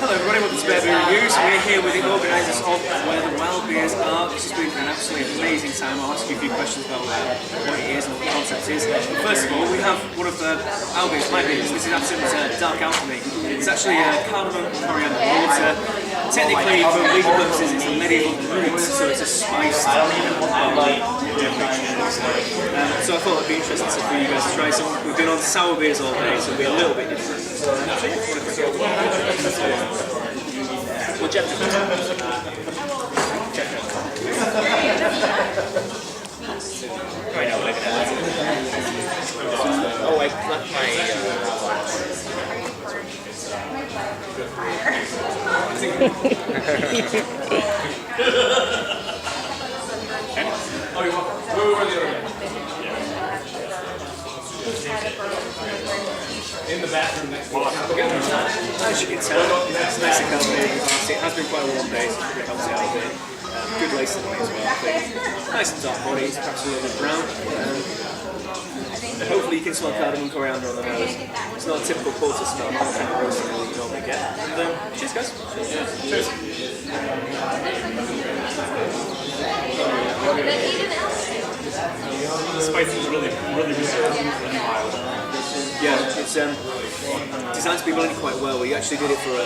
Hello everybody, welcome to Beer Reviews. We're here with the organisers of Where the Wild Beers Are. This has been an absolutely amazing time. I'll ask you a few questions about what it is and what the concept is. But first of all, we have one of our beers, my beers. This is absolute dark alchemy. It's actually cardamom, coriander, water. Technically, for legal purposes, it's a medieval root, so it's a spiced barley. So I thought it'd be interesting for you guys to try some. We've been on sour beers all day, so it'll be a little bit different. Well, Jeff. Right now, look at that. Oh, I left my. Oh, you want? Where were the other guys? In the bathroom next to us. As you can tell, it's nice and carbonated. It has been quite a warm day, so it really helps it out a bit. Good lace in the way as well. Nice and dark body, it's perhaps a little bit brown. Hopefully you can smell cardamom coriander on the nose. It's not a typical porter smell, not the kind of roast that you normally get. And cheers guys. Cheers. The spice is really reserved and mild. Yeah, it's designed to be blended quite well. We actually did it for a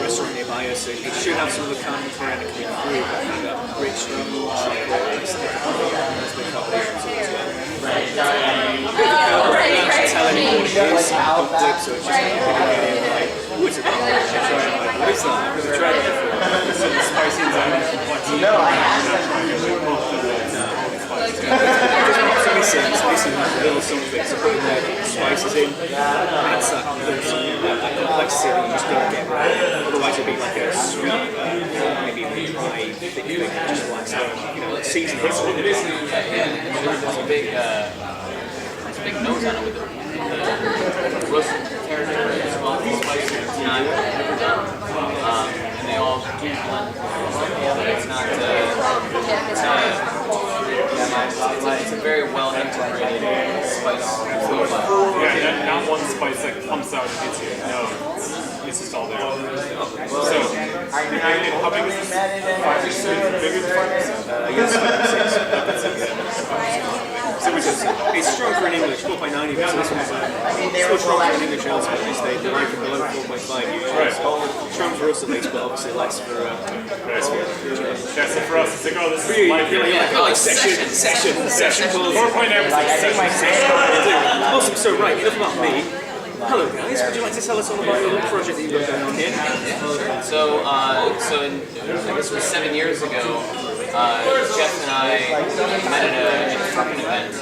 restaurant nearby us, so it should have some of the cardamom coriander coming through, but kind of that rich chocolate, nice combinations as well. Tell anyone what it is, so it's just kind of like, what is it? What is that? We've tried it before. So the spicy and complexity. No. It's missing like little something, so putting the spices in, adds that little something, that complexity that you just don't get right. Otherwise it'd be like a sweet, maybe even dry, thick thing that just blacks out, like seasoning. There's a big nose on it with the roasted territory as well, the spices it's not overdone, and they all do blend together. It's a very well integrated spice profile. Yeah, not one spice that pumps out and hits you. No, it's just all there. So, how big is this? 5%? Bigger than 5%? Yes, 5%. So it's strong for an English, 4.9 even, so this one's still strong for an English ale, but they like it below 4.5 usually. Right. So strong for us at least, but obviously less for That's it for us. It's like, oh, this is my beer. Session calls. 4.9%. Awesome, so right, enough about me. Hello guys, would you like to tell us all about your little project that you've got going on here? Yeah, sure. So I guess it was 7 years ago, Jeff and I met at a trucking event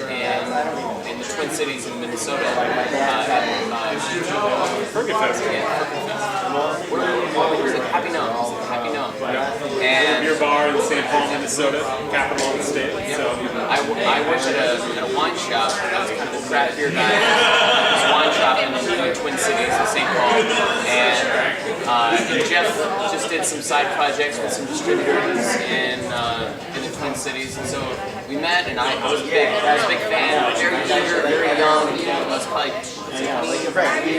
in the Twin Cities in Minnesota. Fergie Fest. Yeah, Fergie Fest. What was it? Happy Gnome. Happy Gnome. And Beer bar in St. Paul, Minnesota, capital of the state. yeah, So I worked at a wine shop. I was kind of a craft beer guy. This wine shop in the Twin Cities in St. Paul, and Jeff just did some side projects with some distributors in the Twin Cities, and so we met, and I was a big fan. Very eager, very young. I was probably 20.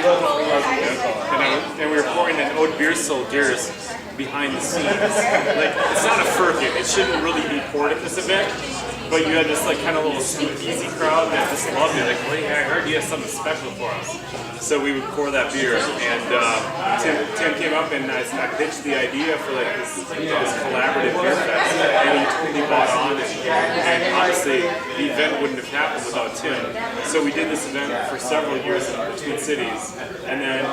and we were pouring an oat beer soldiers behind the scenes. Like, it's not a firkin. It shouldn't really be poured at this event. But you had this like kind of little speakeasy crowd that just loved it. Like, hey, I heard you have something special for us. So we would pour that beer, and Tim came up and I pitched the idea for like this collaborative beer fest, and he totally bought on it. And honestly, the event wouldn't have happened without Tim. So we did this event for several years in the Twin Cities, and then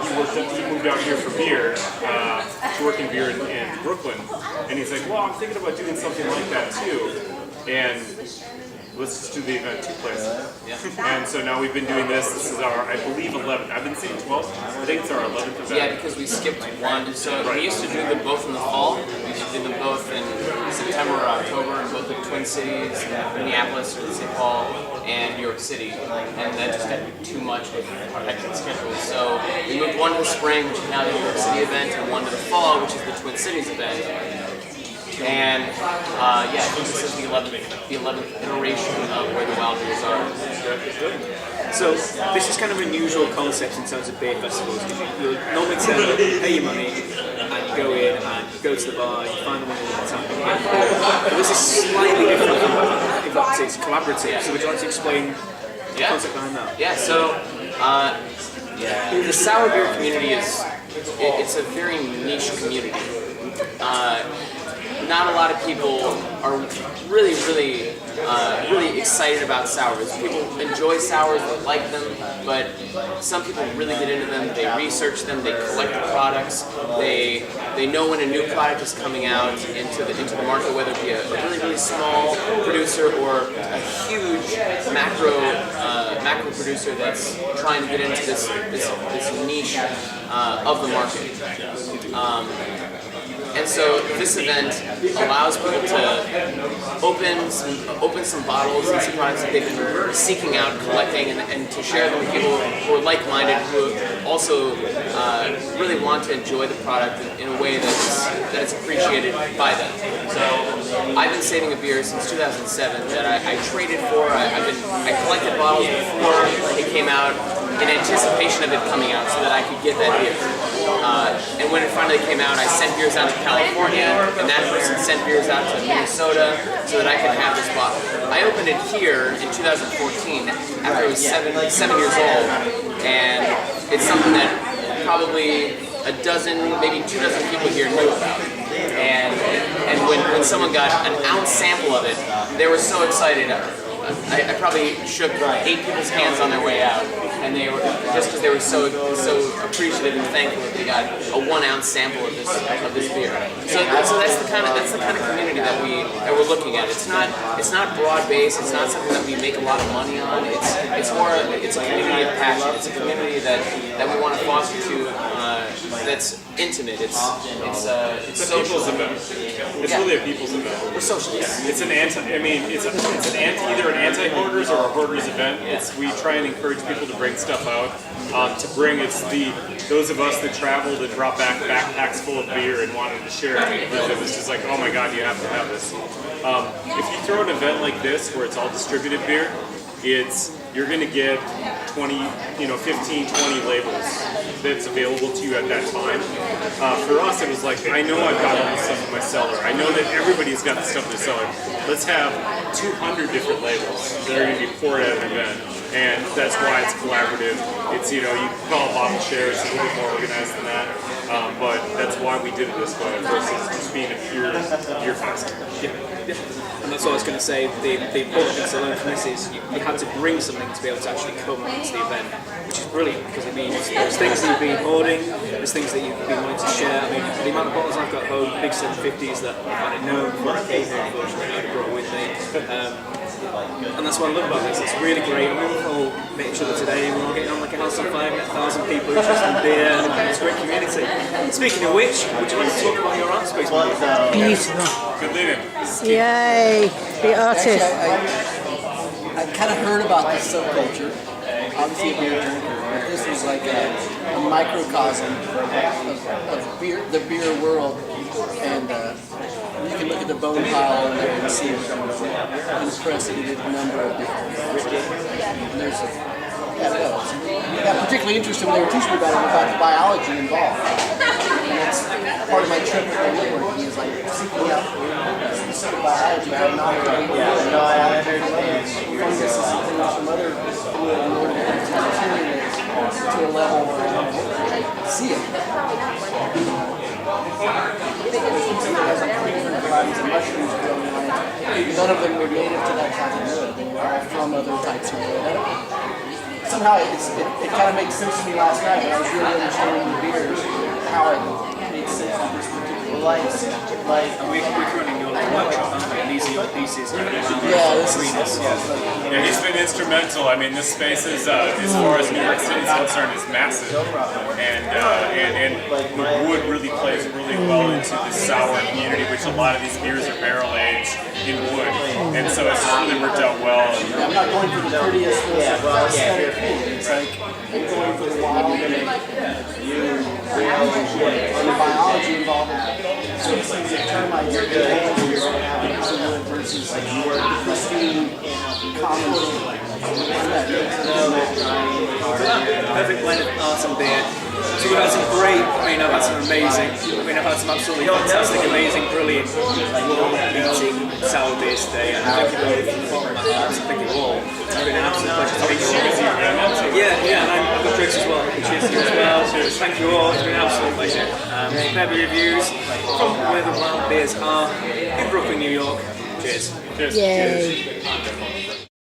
he moved out here for beer, to work in beer in Brooklyn, and he's like, well, I'm thinking about doing something like that too. And let's just do the event two places. Yeah. And so now we've been doing this. This is our, I believe, 11th. I've been saying 12th. I think it's our 11th event. Yeah, because we skipped one. So we used to do them both in the fall. We used to do them both in September or October in both the Twin Cities, Minneapolis or St. Paul, and New York City. And that just got too much with our hectic schedule. So we moved one to the spring, which is now the New York City event, and one to the fall, which is the Twin Cities event. And yeah, I think this is the 11th iteration of where the wild beers are. So this is kind of an unusual concept in terms of beer festivals. You normally pay your money and you go in and you go to the bar, you find the one with the tap. But this is slightly different. In fact, it's collaborative. So would you like to explain the concept behind that? Yeah. So the sour beer community it's a very niche community. Not a lot of people are really excited about sours. People enjoy sours, they like them, but some people really get into them. They research them, they collect the products, they know when a new product is coming out into the market, whether it be a really small producer or a huge macro producer that's trying to get into this niche of the market. And so this event allows people to open some bottles and some products that they've been seeking out, collecting, and to share them with people who are like-minded, who also really want to enjoy the product in a way that's appreciated by them. So I've been saving a beer since 2007 that I traded for. I collected bottles before it came out in anticipation of it coming out so that I could get that beer. And when it finally came out, I sent beers out to California, and that person sent beers out to Minnesota so that I could have this bottle. I opened it here in 2014 after I was seven years old, and it's something that probably a dozen, maybe 2 dozen people here knew about. And when someone got an ounce sample of it, they were so excited. I probably shook 8 people's hands on their way out, and they were just because they were so appreciative and thankful that they got a 1 ounce sample of this beer. So that's the kind of community that we're looking at. It's not broad based. It's not something that we make a lot of money on. It's a community of passion. It's a community that we want to foster that's intimate. It's social. People's event. It's really a people's event. We're socialists. It's either an anti-hoarders or a hoarders event. We try and encourage people to bring stuff out. Those of us that traveled and brought back backpacks full of beer and wanted to share it with them. It's just like, oh my God, you have to have this. If you throw an event like this where it's all distributed beer, you're going to get 15, 20 labels that's available to you at that time. For us, it was like, I know I've got all this stuff in my cellar. I know that everybody's got the stuff in their cellar. Let's have 200 different labels that are going to be poured at an event. And that's why it's collaborative. It's, you can call it bottle shares, it's a little bit more organized than that. But that's why we did it this way versus just being a pure beer fest. Yeah. And that's what I was going to say. The important thing to learn from this is you had to bring something to be able to actually come into the event, which is brilliant because it means there's things that you've been hoarding, there's things that you've been wanting to share. I mean, the amount of bottles I've got home, big 750s that I didn't know before I came here, unfortunately, I'd have brought with me. And that's what I love about this. It's really great. We're all meeting each other today. We're all getting on like a house on fire. We've got 1,000 people interested in beer. And it's a great community. Speaking of which, would you like to talk about your art space? Beautiful. Good living. Yay, the artist. I kind of heard about this subculture. Obviously, a beer drinker, but this was like a microcosm of beer, the beer world. And you can look at the bone pile in there and see an unprecedented number of different. There's I got particularly interested when they were teaching me about the biology involved. And that's part of my trip with my woodworking is like seeking out specific biology. I'm not I understand. Fungus is something from other wood in order to get to a level where I see it. Different varieties of mushrooms growing on it. None of them were native to that type of wood. They were all from other types of wood. Somehow it kind of makes sense to me last night when I was really understanding the beers, how it made sense in this particular place. We're currently in your workshop, aren't we? And these are your pieces. Yeah, he's been instrumental. I mean, this space is, as far as New York City is concerned, is massive, and the wood really plays really well into the sour community, which a lot of these beers are barrel aged. in wood, and so it's really worked out well. I'm not going for the prettiest aesthetic thing. It's like I'm going for the wild and the biology involved. So it's like the termites are good versus like the pristine common wood. Perfect blend of art and beer. So we've had some great, I've had some amazing, I've had some absolutely fantastic, amazing, brilliant, world-beating sour beers today. And thank you both from the bottom of my heart. Thank you all. It's been an absolute pleasure to meet you. Yeah, and I've got drinks as well. Cheers to you as well. Thank you all. It's been an absolute pleasure. February reviews from where the wild beers are in Brooklyn, New York. Cheers. Cheers. Yay. Cheers.